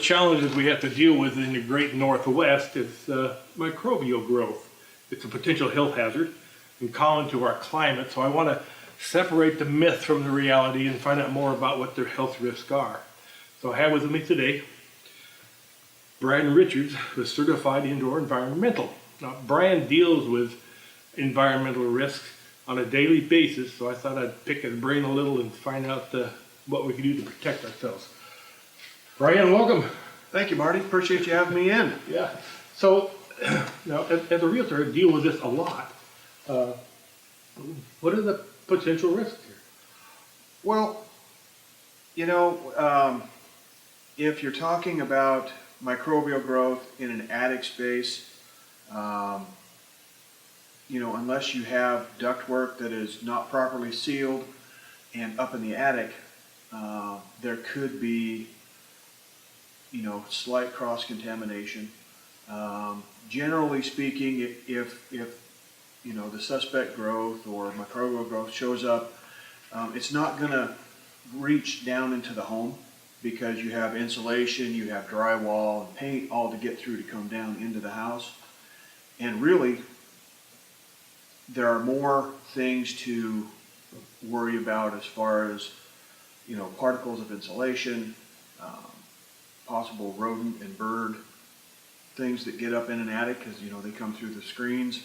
challenges we have to deal with in the great Northwest is microbial growth. It's a potential health hazard and common to our climate, so I want to separate the myth from the reality and find out more about what their health risks are. So I have with me today Brian Richards, who is certified indoor environmental. Now, Brian deals with environmental risks on a daily basis, so I thought I'd pick his brain a little and find out what we can do to protect ourselves. Brian, welcome. Thank you, Marty. Appreciate you having me in. Yeah. So, now, as a realtor, I deal with this a lot. What are the potential risks here? Well, if you're talking about microbial growth in an attic space, unless you have ductwork that is not properly sealed and up in the attic, there could be, slight cross-contamination. Generally speaking, if the suspect growth or microbial growth shows up, it's not going to reach down into the home because you have insulation, you have drywall and paint all to get through to come down into the house. And really, there are more things to worry about as far as, particles of insulation, possible rodent and bird things that get up in an attic because, they come through the screens.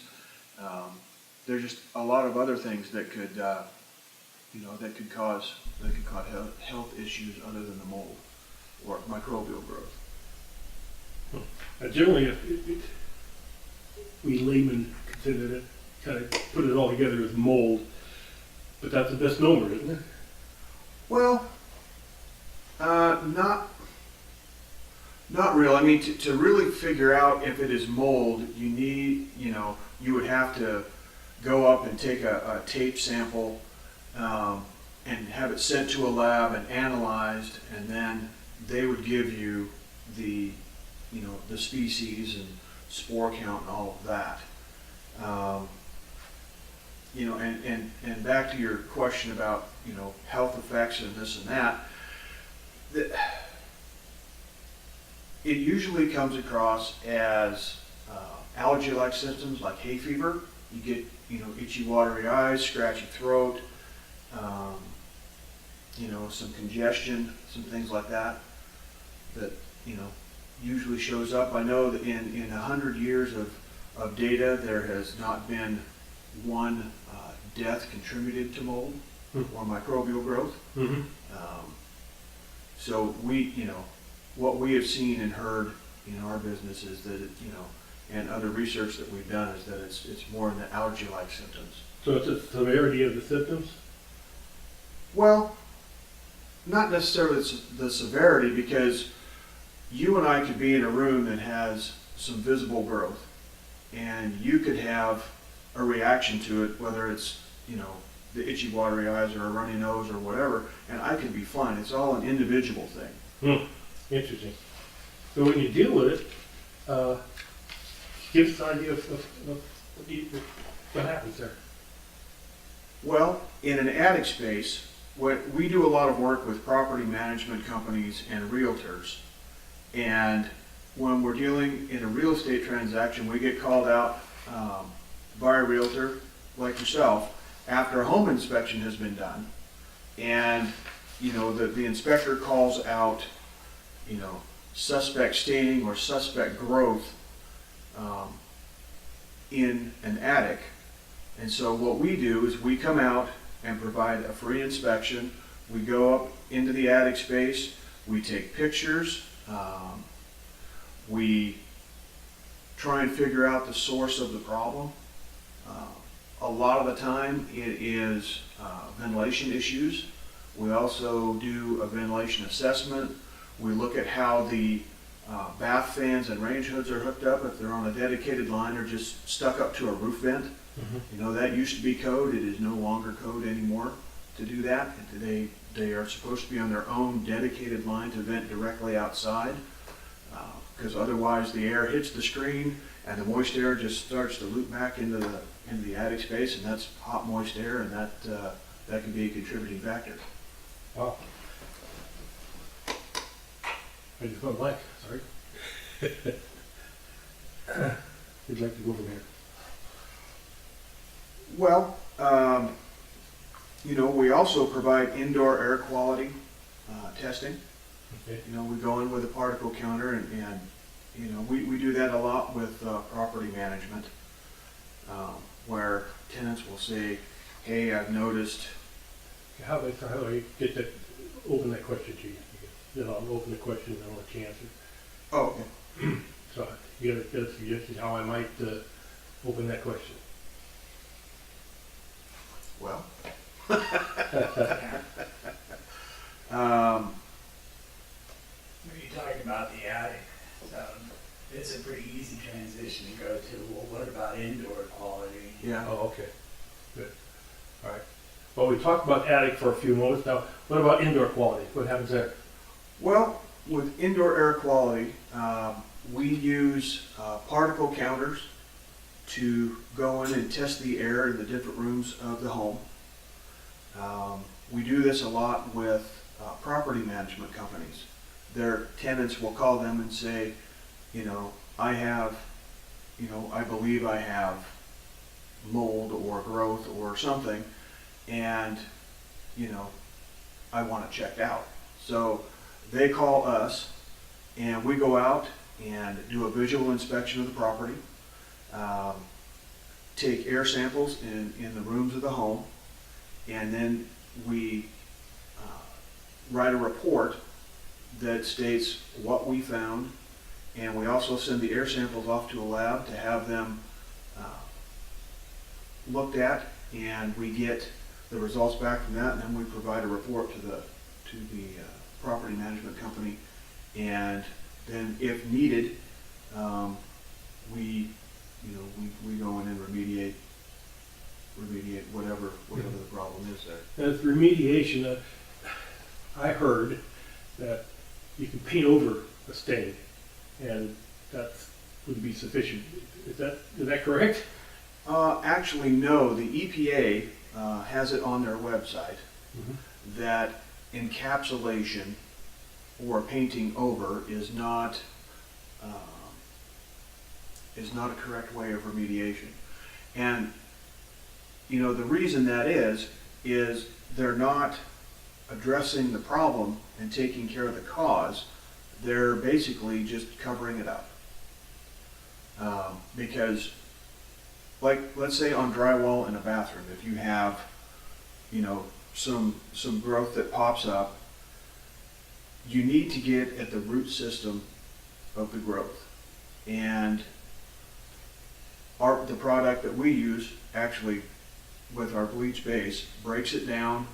There's just a lot of other things that could, that could cause health issues other than the mold or microbial growth. Generally, we laymen consider it, kind of put it all together as mold, but that's a misnomer, isn't it? Well, not really. I mean, to really figure out if it is mold, you need, you would have to go up and take a tape sample and have it sent to a lab and analyzed, and then they would give you the, the species and spore count and all of that. And back to your question about, health effects and this and that, it usually comes across as allergy-like symptoms like hay fever. You get, itchy, watery eyes, scratchy throat, some congestion, some things like that, usually shows up. I know that in 100 years of data, there has not been one death contributed to mold or microbial growth. Mm-hmm. So what we have seen and heard in our business is that and other research that we've done is that it's more in the allergy-like symptoms. So it's the severity of the symptoms? Well, not necessarily the severity, because you and I could be in a room that has some visible growth, and you could have a reaction to it, whether it's the itchy, watery eyes or a runny nose or whatever, and I could be fine. It's all an individual thing. Interesting. So when you deal with it, give us an idea of what happens there. Well, in an attic space, we do a lot of work with property management companies and realtors. And when we're dealing in a real estate transaction, we get called out by a realtor like yourself after a home inspection has been done. And, the inspector calls out, suspect staining or suspect growth in an attic. And so what we do is we come out and provide a free inspection. We go up into the attic space, we take pictures, we try and figure out the source of the problem. A lot of the time it is ventilation issues. We also do a ventilation assessment. We look at how the bath fans and range hoods are hooked up, if they're on a dedicated line or just stuck up to a roof vent. Mm-hmm. That used to be code. It is no longer code anymore to do that. They are supposed to be on their own dedicated line to vent directly outside, because otherwise the air hits the screen and the moist air just starts to loop back into the attic space, and that's hot, moist air, and that can be a contributing factor. Wow. I just went blank, sorry. Would you like to go from here? Well, we also provide indoor air quality testing. Okay. We go in with a particle counter and we do that a lot with property management, where tenants will say, hey, I've noticed. How do I get that, open that question to you? Then I'll open the question and I'll let you answer. Oh, okay. So you got a suggestion how I might open that question? Well, When you're talking about the attic, it's a pretty easy transition to go to. Well, what about indoor quality? yeah. Oh, okay, good, all right. Well, we talked about attic for a few moments now. What about indoor quality? What happens there? Well, with indoor air quality, we use particle counters to go in and test the air in the different rooms of the home. We do this a lot with property management companies. Their tenants will call them and say, I believe I have mold or growth or something, and, I want it checked out. So they call us, and we go out and do a visual inspection of the property, take air samples in the rooms of the home, and then we write a report that states what we found, and we also send the air samples off to a lab to have them looked at, and we get the results back from that, and then we provide a report to the property management company, and then if needed, we go in and remediate whatever the problem is there. As remediation, I heard that you can paint over a stain, and that would be sufficient. Is that correct? Actually, no. The EPA has it on their website that encapsulation or painting over is not a correct way of remediation. And the reason that is they're not addressing the problem and taking care of the cause. They're basically just covering it up. Because, like, let's say on drywall in a bathroom, if you have, some growth that pops up, you need to get at the root system of the growth. And the product that we use, actually, with our bleach base, breaks it down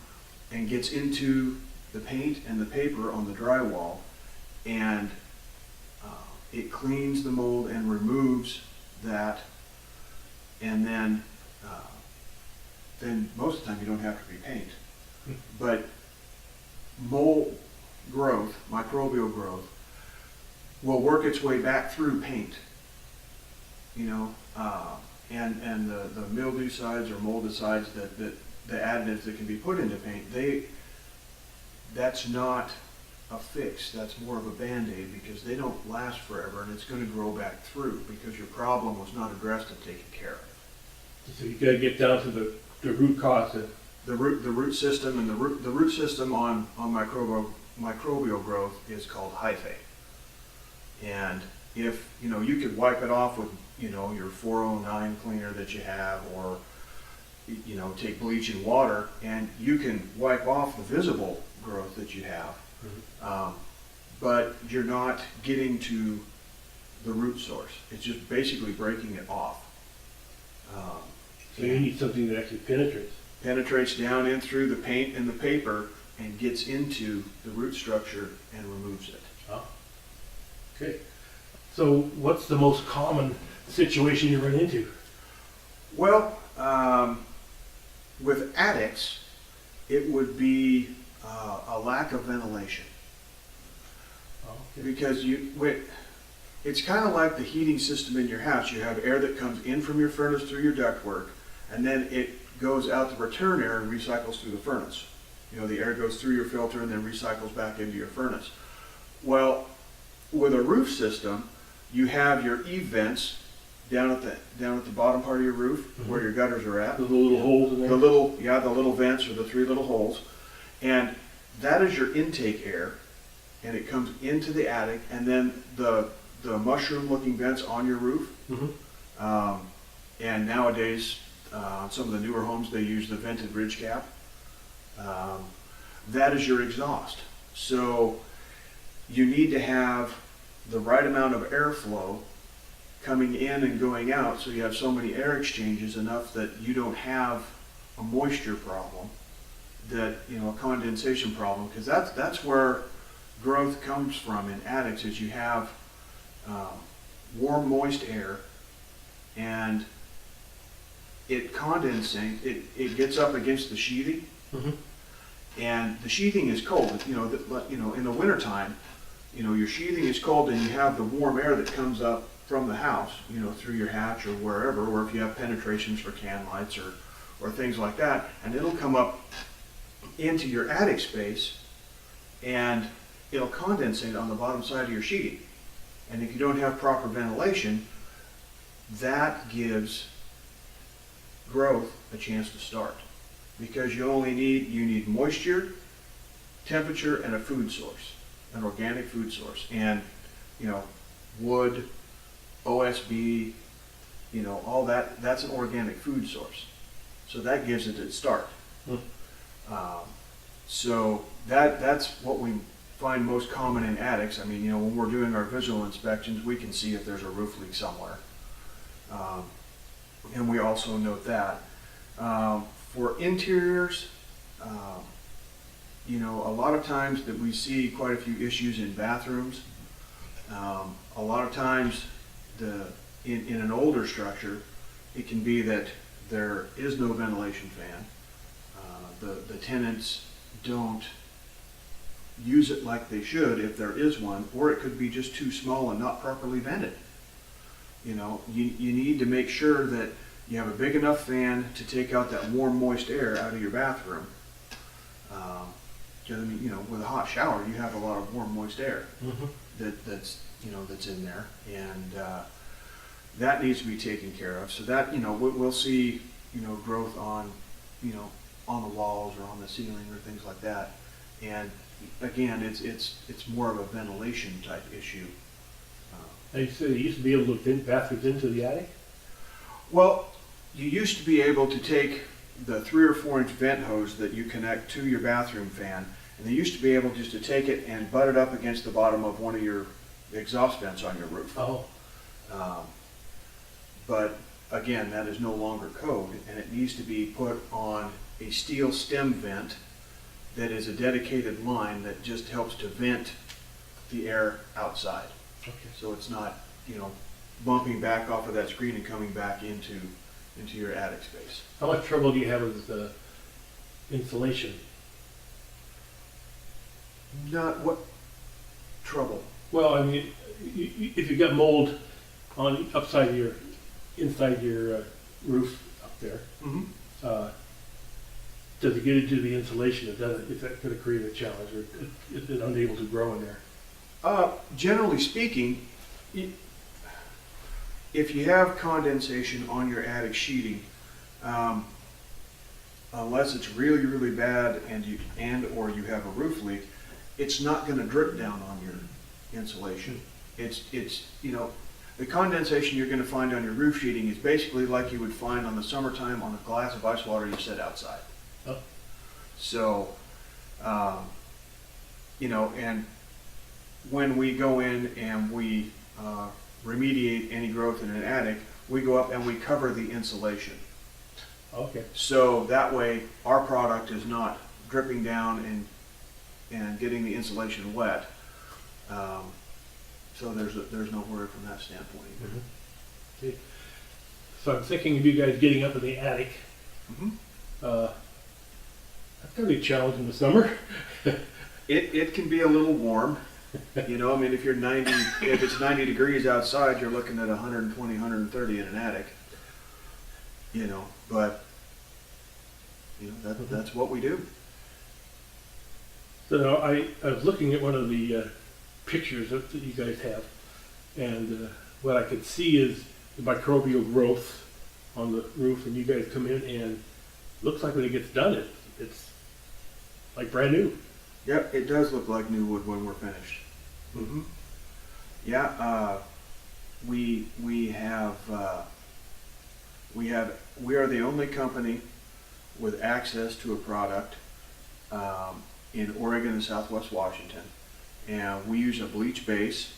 and gets into the paint and the paper on the drywall, and it cleans the mold and removes that, and then most of the time you don't have to repaint. But mold growth, microbial growth, will work its way back through paint, and the mildewcides or moldicides that the additives that can be put into paint, that's not a fix. That's more of a band-aid, because they don't last forever, and it's going to grow back through because your problem was not addressed and taken care of. So you got to get down to the root cause. The root system, and the root system on microbial growth is called hyphae. And if you could wipe it off with your 409 cleaner that you have, or take bleach and water, and you can wipe off the visible growth that you have. But you're not getting to the root source. It's just basically breaking it off. So you need something that actually Penetrates down in through the paint and the paper and gets into the root structure and removes it. Oh. Okay. So what's the most common situation you run into? Well, with attics, it would be a lack of ventilation. Oh, okay. Because it's kind of like the heating system in your house. You have air that comes in from your furnace through your ductwork, and then it goes out the return air and recycles through the furnace. The air goes through your filter and then recycles back into your furnace. Well, with a roof system, you have your E-vents down at the bottom part of your roof, where your gutters are at. Those little holes in there? The little vents or the 3 little holes. And that is your intake air, and it comes into the attic, and then the mushroom-looking vents on your roof. And nowadays, some of the newer homes, they use the vented ridge cap. That is your exhaust. So you need to have the right amount of airflow coming in and going out, so you have so many air exchanges, enough that you don't have a moisture problem, that, you know, a condensation problem, because that's where growth comes from in attics, is you have warm, moist air, and it condensates, it gets up against the sheathing, and the sheathing is cold. You know, in the wintertime, you know, your sheathing is cold, and you have the warm air that comes up from the house, you know, through your hatch or wherever, or if you have penetrations for can lights or things like that, and it'll come up into your attic space, and it'll condensate on the bottom side of your sheeting. And if you don't have proper ventilation, that gives growth a chance to start, because you need moisture, temperature, and a food source, an organic food source. And, you know, wood, OSB, you know, all that's an organic food source. So that gives it its start. So that's what we find most common in attics. I mean, you know, when we're doing our visual inspections, we can see if there's a roof leak somewhere. And we also note that. For interiors, you know, a lot of times that we see quite a few issues in bathrooms. A lot of times in an older structure, it can be that there is no ventilation fan. The tenants don't use it like they should, if there is one, or it could be just too small and not properly vented. You know, you need to make sure that you have a big enough fan to take out that warm, moist air out of your bathroom. Because, I mean, you know, with a hot shower, you have a lot of warm, moist air that's in there, and that needs to be taken care of. So that, you know, we'll see, you know, growth on, you know, on the walls or on the ceiling or things like that. And again, it's more of a ventilation type issue. You said you used to be able to vent bathrooms into the attic? Well, you used to be able to take the 3 or 4 inch vent hose that you connect to your bathroom fan, and they used to be able just to take it and butt it up against the bottom of one of your exhaust vents on your roof. But again, that is no longer code, and it needs to be put on a steel stem vent that is a dedicated line that just helps to vent the air outside. Okay. So it's not, you know, bumping back off of that screen and coming back into your attic space. How much trouble do you have with insulation? Not what trouble? Well, I mean, if you've got mold on inside your roof up there, does it get into the insulation? Is that going to create a challenge, or is it unable to grow in there? Generally speaking, if you have condensation on your attic sheeting, unless it's really, really bad or you have a roof leak, it's not going to drip down on your insulation. It's you know, the condensation you're going to find on your roof sheeting is basically like you would find on the summertime on a glass of ice water you set outside. Oh. So, you know, and when we go in and we remediate any growth in an attic, we go up and we cover the insulation. Okay. So that way our product is not dripping down and getting the insulation wet. So there's no worry from that standpoint either. Okay. So I'm thinking of you guys getting up in the attic. That's going to be a challenge in the summer. It can be a little warm. You know, I mean, if it's 90 degrees outside, you're looking at 120, 130 in an attic. You know, but you know that's what we do. So I was looking at one of the pictures that you guys have. And what I could see is the microbial growth on the roof, and you guys come in and looks like when it gets done, it's like brand new. Yep, it does look like new wood when we're finished. Mm-hmm. Yeah, we are the only company with access to a product in Oregon and Southwest Washington, and we use a bleach base.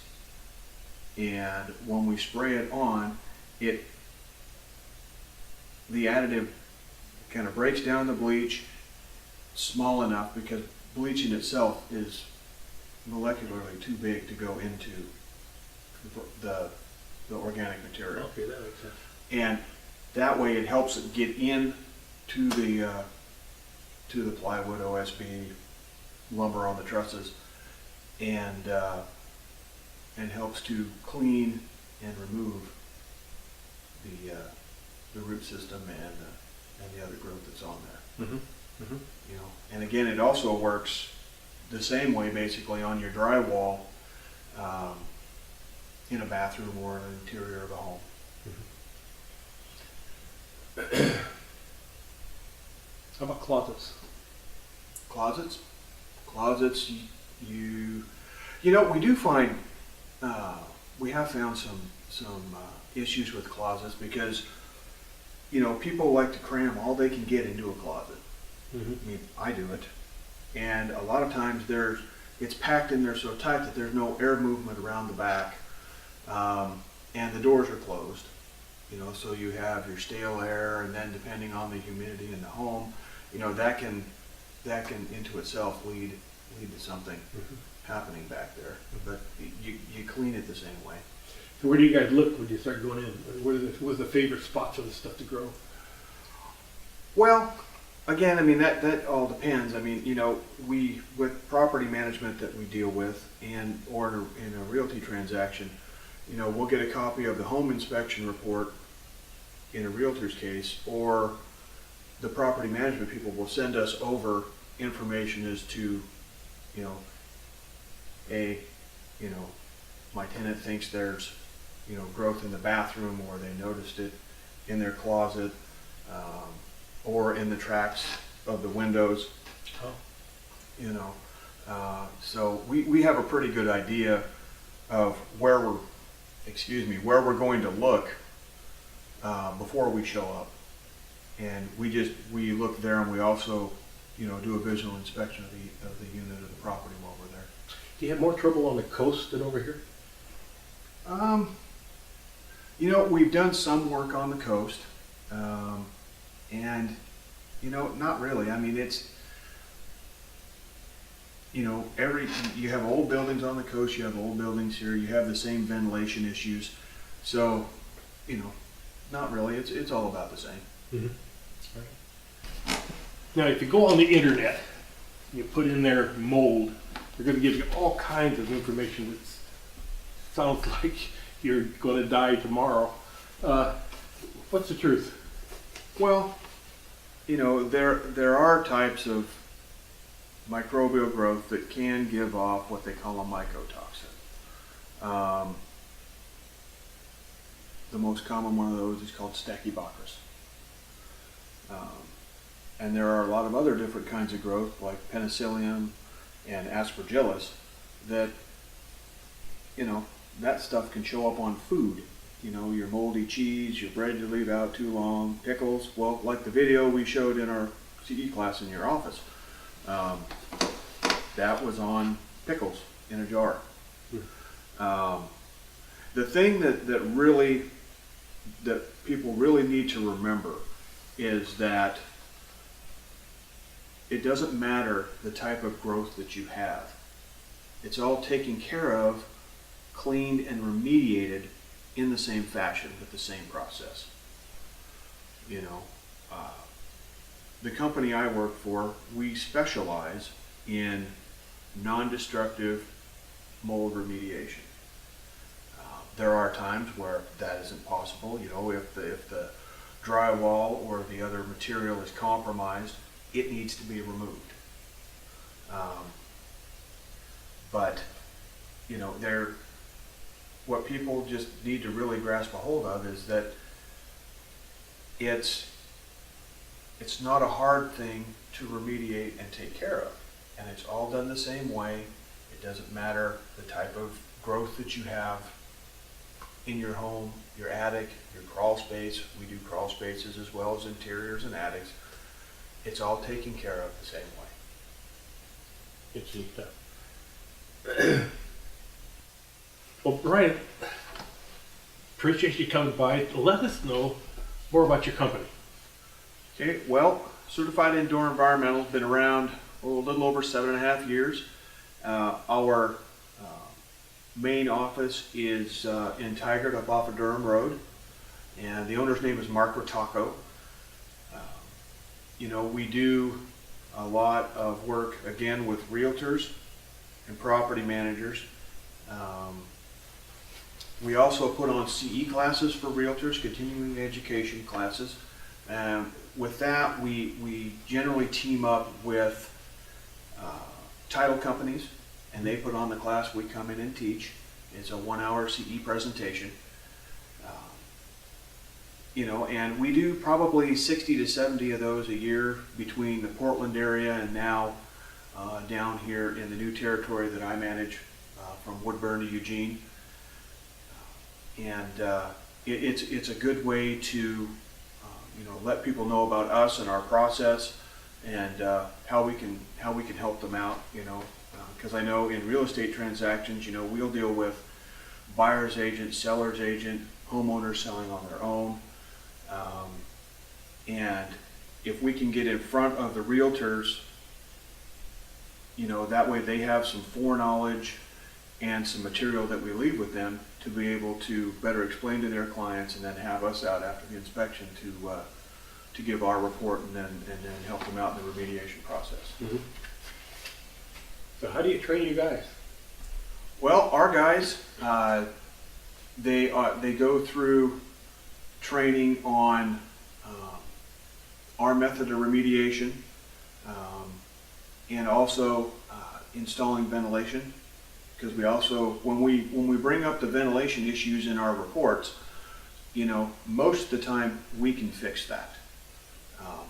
And when we spray it on, the additive kind of breaks down the bleach small enough, because bleaching itself is molecularly too big to go into the organic material. Okay, that makes sense. And that way it helps it get in to the plywood, OSB, lumber on the trusses, and helps to clean and remove the root system and the other growth that's on there. Mm-hmm. Mm-hmm. You know, and again, it also works the same way basically on your drywall in a bathroom or an interior of a home. How about closets? Closets, you know, we do find, we have found some issues with closets, because, you know, people like to cram all they can get into a closet. Mm-hmm. I mean, I do it. And a lot of times it's packed in there so tight that there's no air movement around the back. And the doors are closed, you know, so you have your stale air, and then depending on the humidity in the home, you know, that can into itself lead to something happening back there. But you clean it the same way. So where do you guys look when you start going in? Where's the favorite spots of the stuff to grow? Well, again, I mean, that all depends. I mean, you know, with property management that we deal with, or in a realty transaction, you know, we'll get a copy of the home inspection report in a realtor's case, or the property management people will send us over information as to, you know, my tenant thinks there's, you know, growth in the bathroom, or they noticed it in their closet, or in the tracks of the windows. Oh. You know, so we have a pretty good idea of where we're going to look before we show up, and we look there, and we also, you know, do a visual inspection of the unit of the property while we're there. Do you have more trouble on the coast than over here? You know, we've done some work on the coast, and, you know, not really. I mean, it's, you know, you have old buildings on the coast, you have old buildings here, you have the same ventilation issues. So, you know, not really. It's all about the same. Mm-hmm. Right. Now, if you go on the internet, you put in there mold, they're going to give you all kinds of information that sounds like you're going to die tomorrow. What's the truth? Well, you know, there are types of microbial growth that can give off what they call a mycotoxin. The most common one of those is called Stachybotrys. And there are a lot of other different kinds of growth, like penicillium and aspergillus, that, you know, that stuff can show up on food. You know, your moldy cheese, your bread you leave out too long, pickles. Well, like the video we showed in our CE class in your office, that was on pickles in a jar. The thing that people really need to remember is that it doesn't matter the type of growth that you have. It's all taken care of, cleaned, and remediated in the same fashion with the same process. You know, the company I work for, we specialize in non-destructive mold remediation. There are times where that isn't possible. You know, if the drywall or the other material is compromised, it needs to be removed. But you know, what people just need to really grasp a hold of is that it's not a hard thing to remediate and take care of. And it's all done the same way. It doesn't matter the type of growth that you have in your home, your attic, your crawl space. We do crawl spaces as well as interiors and attics. It's all taken care of the same way. It's neat stuff. Well, Brian, appreciate you coming by. Let us know more about your company. Okay, well, Certified Indoor Environmental, been around a little over 7.5 years. Our main office is in Tigard up off of Durham Road, and the owner's name is Mark Rotacco. You know, we do a lot of work, again, with realtors and property managers. We also put on CE classes for realtors, continuing education classes. With that, we generally team up with title companies, and they put on the class. We come in and teach. It's a 1-hour CE presentation. You know, and we do probably 60 to 70 of those a year between the Portland area and now down here in the new territory that I manage from Woodburn to Eugene. And it's a good way to you know, let people know about us and our process, and how we can help them out. You know, because I know in real estate transactions, you know, we'll deal with buyer's agent, seller's agent, homeowners selling on their own, and if we can get in front of the realtors, you know, that way they have some foreknowledge and some material that we leave with them to be able to better explain to their clients, and then have us out after the inspection to give our report and then help them out in the remediation process. Mm-hmm. So how do you train you guys? Well, our guys, they go through training on our method of remediation, and also installing ventilation. Because we also, when we bring up the ventilation issues in our reports, you know, most of the time we can fix that.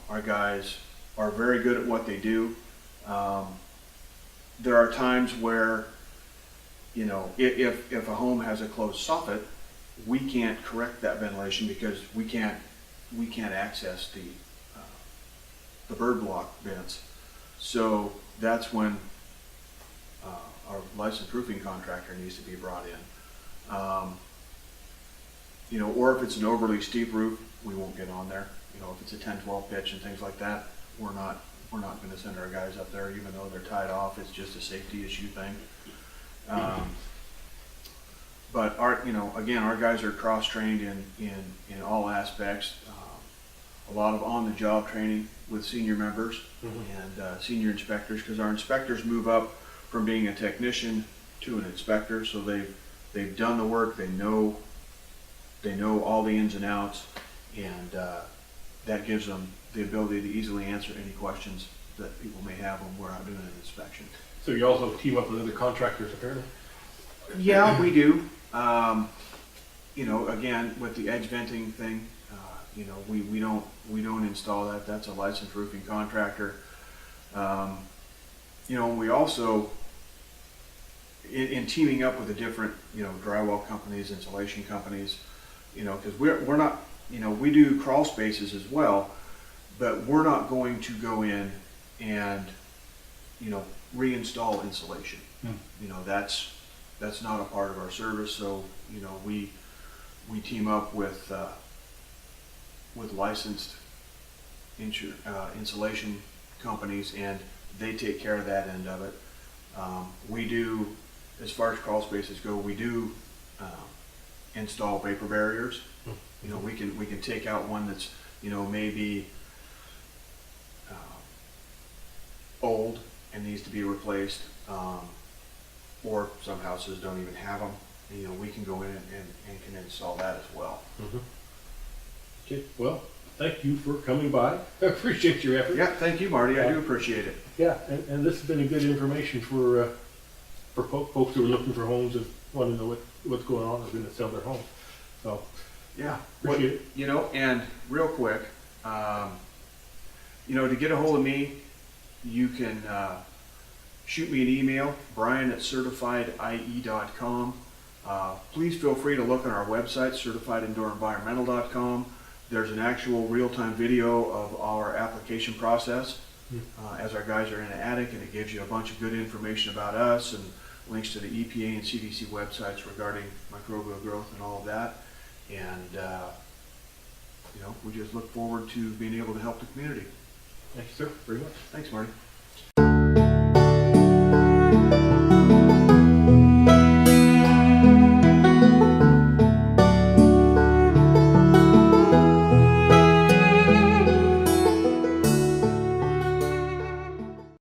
Our guys are very good at what they do. There are times where, you know, if a home has a closed soffit, we can't correct that ventilation because we can't access the bird block vents. So that's when our licensed roofing contractor needs to be brought in. You know, or if it's an overly steep roof, we won't get on there. You know, if it's a 10-12 pitch and things like that, we're not going to send our guys up there, even though they're tied off. It's just a safety issue thing. But you know, again, our guys are cross-trained in all aspects. A lot of on-the-job training with senior members, mm-hmm. and senior inspectors, because our inspectors move up from being a technician to an inspector, so they've done the work. They know all the ins and outs, and that gives them the ability to easily answer any questions that people may have when we're out doing an inspection. So you also team up with other contractors, apparently? Yeah, we do. You know, again, with the edge venting thing, you know, we don't install that. That's a licensed roofing contractor. You know, we also, in teaming up with the different, you know, drywall companies, insulation companies, you know, because we're not, you know, we do crawl spaces as well, but we're not going to go in and, you know, reinstall insulation. You know, that's not a part of our service. So, you know, we team up with licensed insulation companies, and they take care of that end of it. We do, as far as crawl spaces go, we do install vapor barriers. You know, we can take out one that's, you know, maybe old and needs to be replaced, or some houses don't even have them. And, you know, we can go in and can install that as well. Mm-hmm. Okay, well, thank you for coming by. I appreciate your effort. Yeah, thank you, Marty. I do appreciate it. Yeah, and this has been a good information for for folks who are looking for homes and want to know what's going on, or going to sell their home. So, Yeah. appreciate it. You know, and real quick, you know, to get a hold of me, you can shoot me an email, brian@certifiedie.com. Please feel free to look on our website, certifiedindoorenvironmental.com. There's an actual real-time video of our application process as our guys are in the attic, and it gives you a bunch of good information about us and links to the EPA and CDC websites regarding microbial growth and all of that. And, you know, we just look forward to being able to help the community. Thank you, sir, very much. Thanks, Marty.